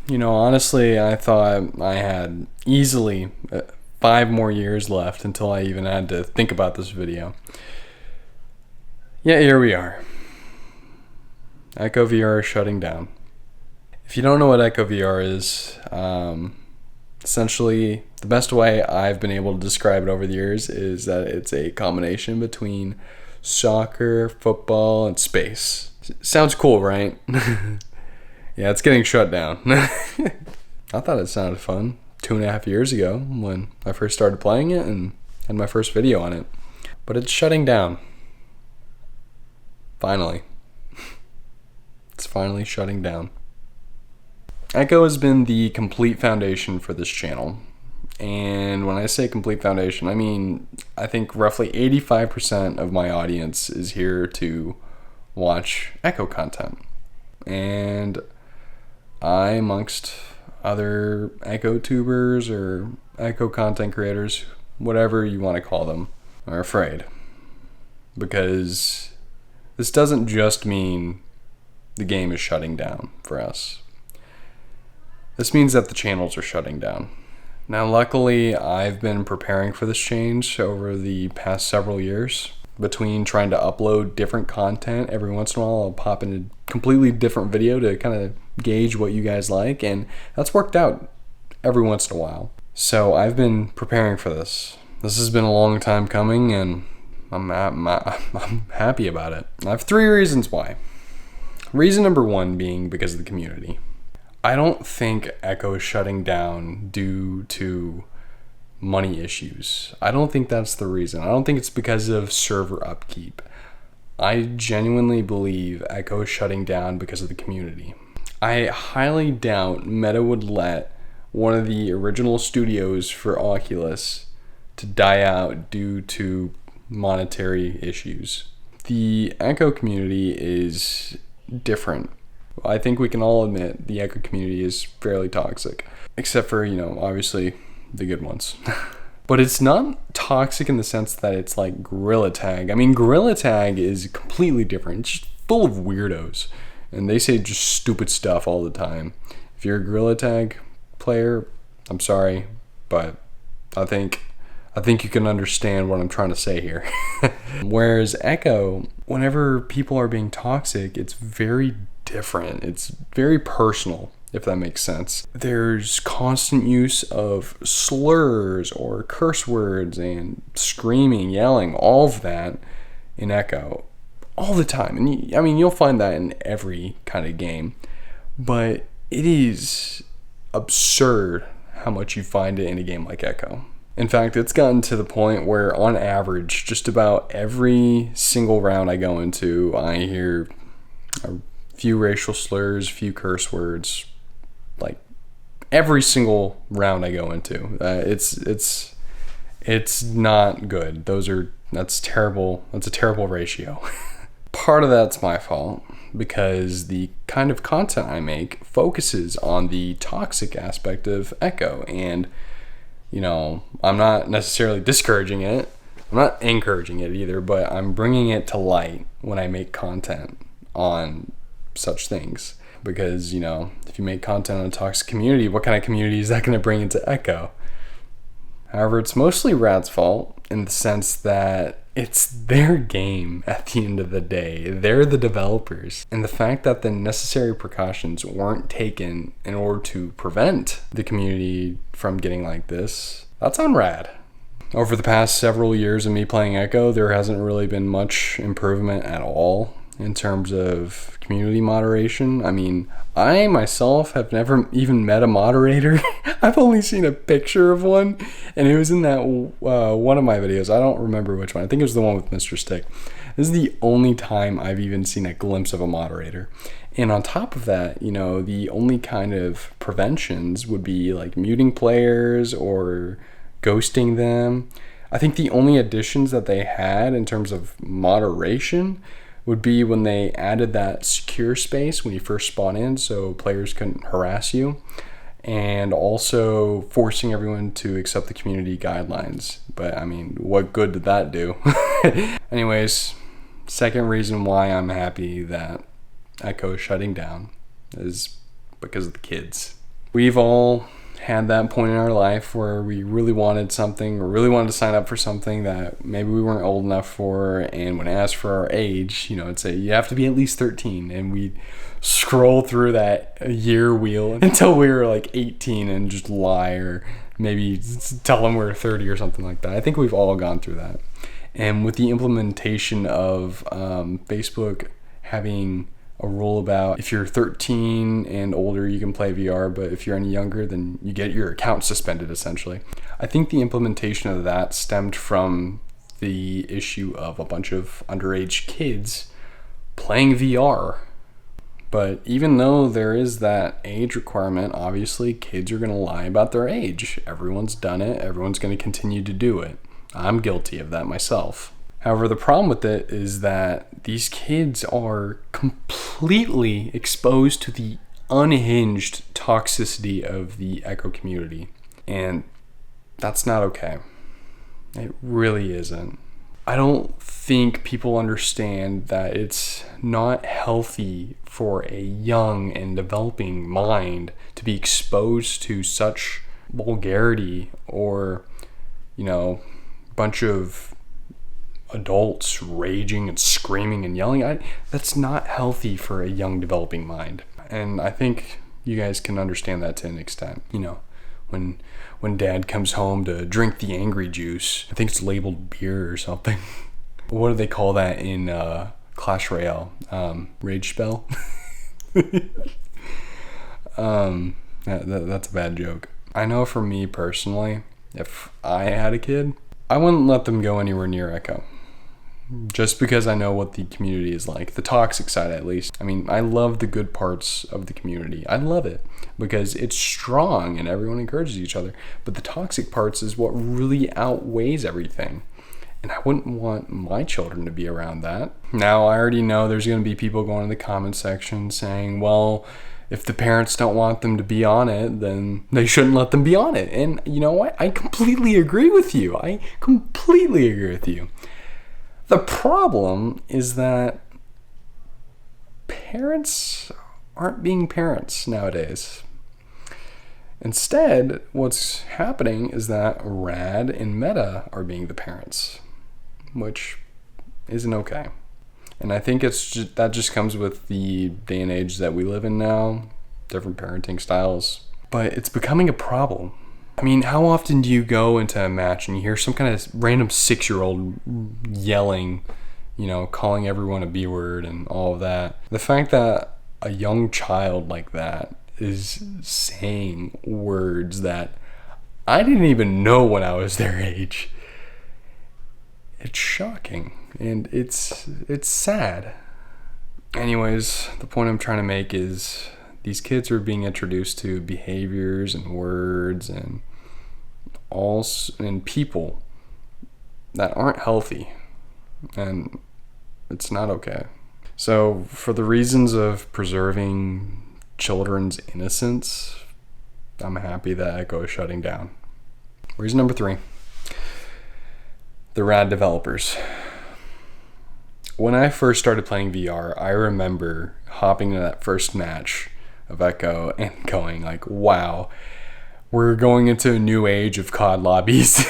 You know, honestly, I thought I had easily 5 more years left until I even had to think about this video. Yeah, here we are. echovr is shutting down. If you don't know what echovr is, essentially the best way I've been able to describe it over the years is that it's a combination between soccer, football, and space. Sounds cool, right? Yeah, it's getting shut down. I thought it sounded fun 2.5 years ago when I first started playing it and had my first video on it. But it's shutting down. Finally. It's finally shutting down. Echo has been the complete foundation for this channel. And when I say complete foundation, I mean, I think roughly 85% of my audience is here to watch Echo content. And I, amongst other Echo tubers or Echo content creators, whatever you want to call them, are afraid. Because this doesn't just mean the game is shutting down for us. This means that the channels are shutting down. Now, luckily, I've been preparing for this change over the past several years. Between trying to upload different content every once in a while, I'll pop in a completely different video to kind of gauge what you guys like, and that's worked out every once in a while. So I've been preparing for this. This has been a long time coming, and I'm happy about it. I have 3 reasons why. Reason number 1 being because of the community. I don't think Echo is shutting down due to money issues. I don't think that's the reason. I don't think it's because of server upkeep. I genuinely believe Echo is shutting down because of the community. I highly doubt Meta would let one of the original studios for Oculus to die out due to monetary issues. The Echo community is different. I think we can all admit the Echo community is fairly toxic, except for, obviously the good ones. But it's not toxic in the sense that it's like Gorilla Tag. I mean, Gorilla Tag is completely different. It's just full of weirdos, and they say just stupid stuff all the time. If you're a Gorilla Tag player, I'm sorry, but I think you can understand what I'm trying to say here. Whereas Echo, whenever people are being toxic, it's very different. It's very personal, if that makes sense. There's constant use of slurs or curse words and screaming, yelling, all of that in Echo all the time. And you'll find that in every kind of game, but it is absurd how much you find it in a game like Echo. In fact, it's gotten to the point where on average, just about every single round I go into, I hear a few racial slurs, few curse words, like every single round I go into. It's not good. That's terrible. That's a terrible ratio. Part of that's my fault because the kind of content I make focuses on the toxic aspect of Echo, and I'm not necessarily discouraging it. I'm not encouraging it either, but I'm bringing it to light when I make content on such things. Because, if you make content on a toxic community, what kind of community is that going to bring into Echo? However, it's mostly Rad's fault in the sense that it's their game at the end of the day. They're the developers. And the fact that the necessary precautions weren't taken in order to prevent the community from getting like this, that's on Rad. Over the past several years of me playing Echo, there hasn't really been much improvement at all in terms of community moderation. I mean, I myself have never even met a moderator. I've only seen a picture of one, and it was in that one of my videos. I don't remember which one. I think it was the one with Mr. Stick. This is the only time I've even seen a glimpse of a moderator. And on top of that, the only kind of preventions would be like muting players or ghosting them. I think the only additions that they had in terms of moderation would be when they added that secure space when you first spawn in so players couldn't harass you, and also forcing everyone to accept the community guidelines. But what good did that do? Anyways, second reason why I'm happy that Echo is shutting down is because of the kids. We've all had that point in our life where we really wanted something, or really wanted to sign up for something that maybe we weren't old enough for, and when asked for our age, it'd say you have to be at least 13, and we'd scroll through that year wheel until we were like 18 and just lie, or maybe tell them we're 30 or something like that. I think we've all gone through that. And with the implementation of Facebook having a rule about if you're 13 and older, you can play VR, but if you're any younger, then you get your account suspended, essentially. I think the implementation of that stemmed from the issue of a bunch of underage kids playing VR. But even though there is that age requirement, obviously kids are going to lie about their age. Everyone's done it. Everyone's going to continue to do it. I'm guilty of that myself. However, the problem with it is that these kids are completely exposed to the unhinged toxicity of the Echo community. And that's not okay. It really isn't. I don't think people understand that it's not healthy for a young and developing mind to be exposed to such vulgarity or, bunch of adults raging and screaming and yelling. That's not healthy for a young developing mind. And I think you guys can understand that to an extent. When dad comes home to drink the angry juice, I think it's labeled beer or something. What do they call that in Clash Royale? Rage spell? That's a bad joke. I know for me personally, if I had a kid, I wouldn't let them go anywhere near Echo. Just because I know what the community is like. The toxic side, at least. I love the good parts of the community. I love it because it's strong and everyone encourages each other. But the toxic parts is what really outweighs everything. And I wouldn't want my children to be around that. Now, I already know there's going to be people going in the comment section saying, well, if the parents don't want them to be on it, then they shouldn't let them be on it. And you know what? I completely agree with you. The problem is that parents aren't being parents nowadays. Instead, what's happening is that Rad and Meta are being the parents, which isn't okay. And I think that just comes with the day and age that we live in now, different parenting styles. But it's becoming a problem. How often do you go into a match and you hear some kind of random 6-year-old yelling, calling everyone a B word and all of that? The fact that a young child like that is saying words that I didn't even know when I was their age, it's shocking and it's sad. Anyways, the point I'm trying to make is these kids are being introduced to behaviors and words and people that aren't healthy, and it's not okay. So for the reasons of preserving children's innocence, I'm happy that Echo is shutting down. Reason number 3, the Rad developers. When I first started playing VR, I remember hopping into that first match of Echo and going like, wow, we're going into a new age of COD lobbies.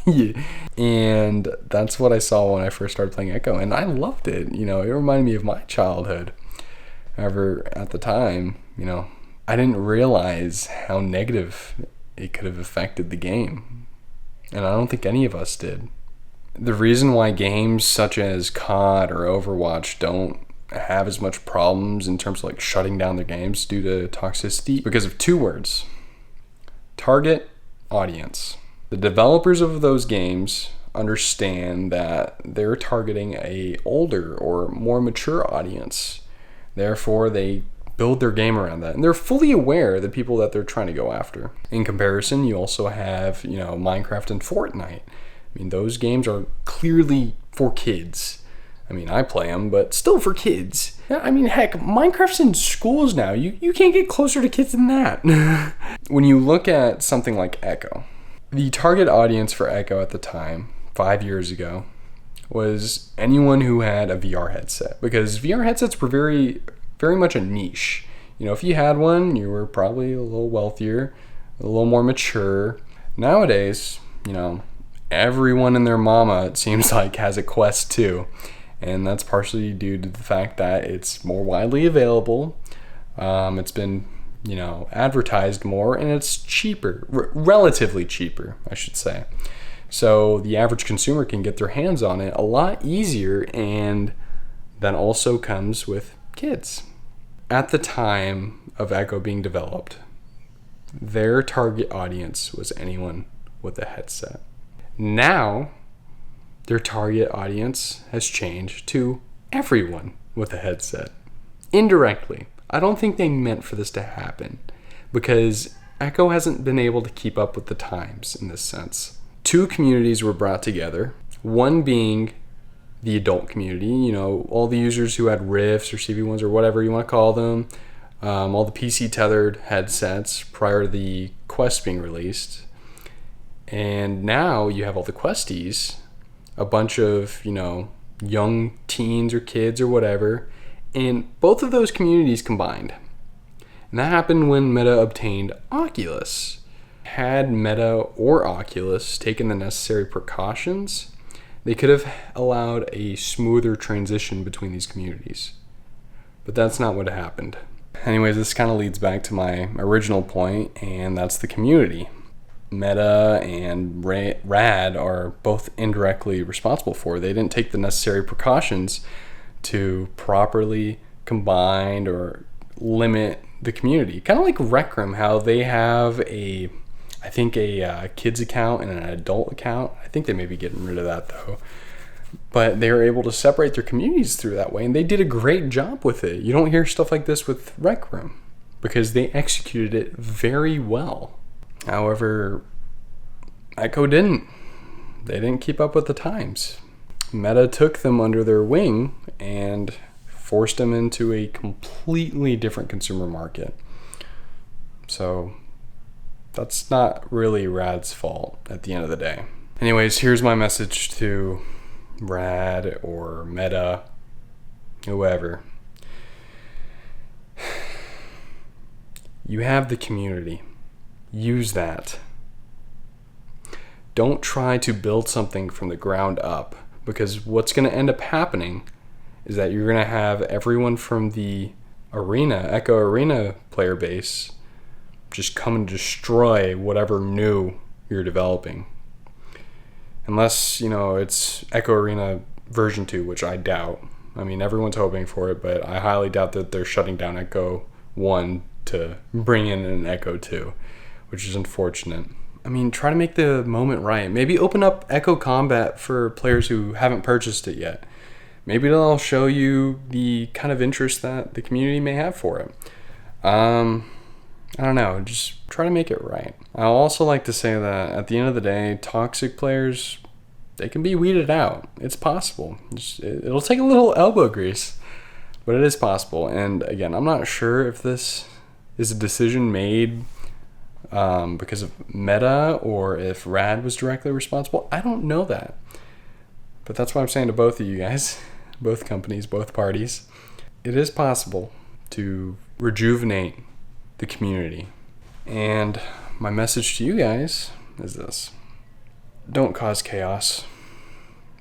Yeah. And that's what I saw when I first started playing Echo, and I loved it. It reminded me of my childhood. However, at the time, I didn't realize how negative it could have affected the game, and I don't think any of us did. The reason why games such as COD or Overwatch don't have as much problems in terms of like shutting down their games due to toxicity, because of 2 words: target audience. The developers of those games understand that they're targeting a older or more mature audience. Therefore, they build their game around that, and they're fully aware of the people that they're trying to go after. In comparison, you also have, Minecraft and Fortnite. Those games are clearly for kids. I play them, but still for kids. Heck, Minecraft's in schools now. You can't get closer to kids than that. When you look at something like Echo, the target audience for Echo at the time, 5 years ago, was anyone who had a VR headset, because VR headsets were very, very much a niche. if you had one, you were probably a little wealthier, a little more mature. Nowadays, everyone and their mama, it seems like, has a Quest 2. And that's partially due to the fact that it's more widely available. It's been, advertised more, and it's cheaper, relatively cheaper, I should say. So the average consumer can get their hands on it a lot easier, and that also comes with kids. At the time of Echo being developed, their target audience was anyone with a headset. Now, their target audience has changed to everyone with a headset. Indirectly. I don't think they meant for this to happen, because Echo hasn't been able to keep up with the times in this sense. Two communities were brought together, one being the adult community, all the users who had Rifts or CV1s or whatever you want to call them, all the PC tethered headsets prior to the Quest being released. And now you have all the Questies, a bunch of, young teens or kids or whatever, and both of those communities combined. And that happened when Meta obtained Oculus. Had Meta or Oculus taken the necessary precautions, they could have allowed a smoother transition between these communities. But that's not what happened. Anyways, this kind of leads back to my original point, and that's the community. Meta and Rad are both indirectly responsible for. They didn't take the necessary precautions to properly combine or limit the community. Kind of like Rec Room, how they have a kids account and an adult account. I think they may be getting rid of that though. But they were able to separate their communities through that way, and they did a great job with it. You don't hear stuff like this with Rec Room because they executed it very well. However, Echo didn't. They didn't keep up with the times. Meta took them under their wing and forced them into a completely different consumer market. So that's not really Rad's fault at the end of the day. Anyways, here's my message to Rad or Meta, whoever. You have the community. Use that. Don't try to build something from the ground up, because what's going to end up happening is that you're going to have everyone from the Echo Arena player base just come and destroy whatever new you're developing. Unless, it's Echo Arena version 2, which I doubt. I mean, everyone's hoping for it, but I highly doubt that they're shutting down Echo 1 to bring in an Echo 2, which is unfortunate. I mean, try to make the moment right. Maybe open up Echo Combat for players who haven't purchased it yet. Maybe they'll show you the kind of interest that the community may have for it. I don't know, just try to make it right. I'll also like to say that at the end of the day, toxic players, they can be weeded out. It's possible. It'll take a little elbow grease, but it is possible. And again, I'm not sure if this is a decision made because of Meta or if Rad was directly responsible. I don't know that. But that's what I'm saying to both of you guys, both companies, both parties. It is possible to rejuvenate the community. And my message to you guys is this: don't cause chaos.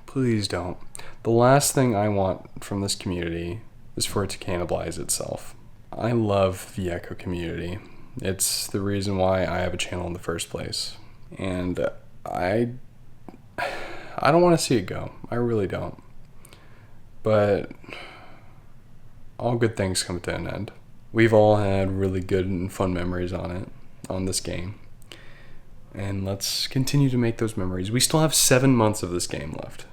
Please don't. The last thing I want from this community is for it to cannibalize itself. I love the Echo community. It's the reason why I have a channel in the first place. And I don't want to see it go. I really don't. But all good things come to an end. We've all had really good and fun memories on this game. And let's continue to make those memories. We still have 7 months of this game left.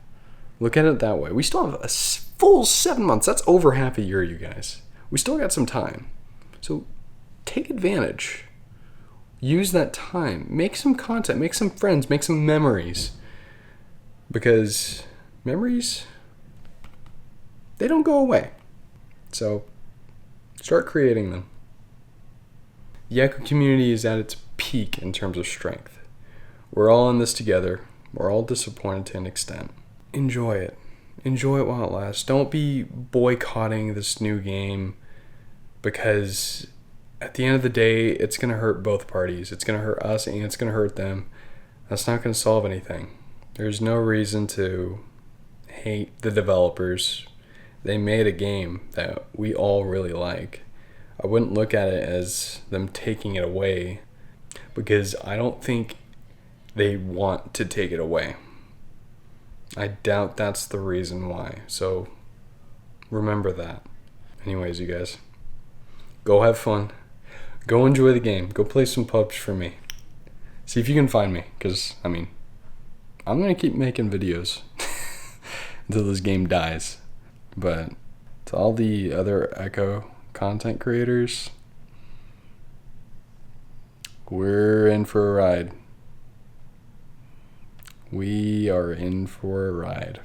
Look at it that way. We still have a full 7 months. That's over half a year, you guys. We still got some time. So take advantage. Use that time. Make some content. Make some friends. Make some memories. Because memories, they don't go away. So start creating them. The Echo community is at its peak in terms of strength. We're all in this together. We're all disappointed to an extent. Enjoy it. Enjoy it while it lasts. Don't be boycotting this new game because at the end of the day, it's going to hurt both parties. It's going to hurt us and it's going to hurt them. That's not going to solve anything. There's no reason to hate the developers. They made a game that we all really like. I wouldn't look at it as them taking it away, because I don't think they want to take it away. I doubt that's the reason why. So remember that. Anyways, you guys, go have fun. Go enjoy the game. Go play some PUBG for me. See if you can find me, because, I mean, I'm going to keep making videos until this game dies. But to all the other Echo content creators, we're in for a ride. We are in for a ride.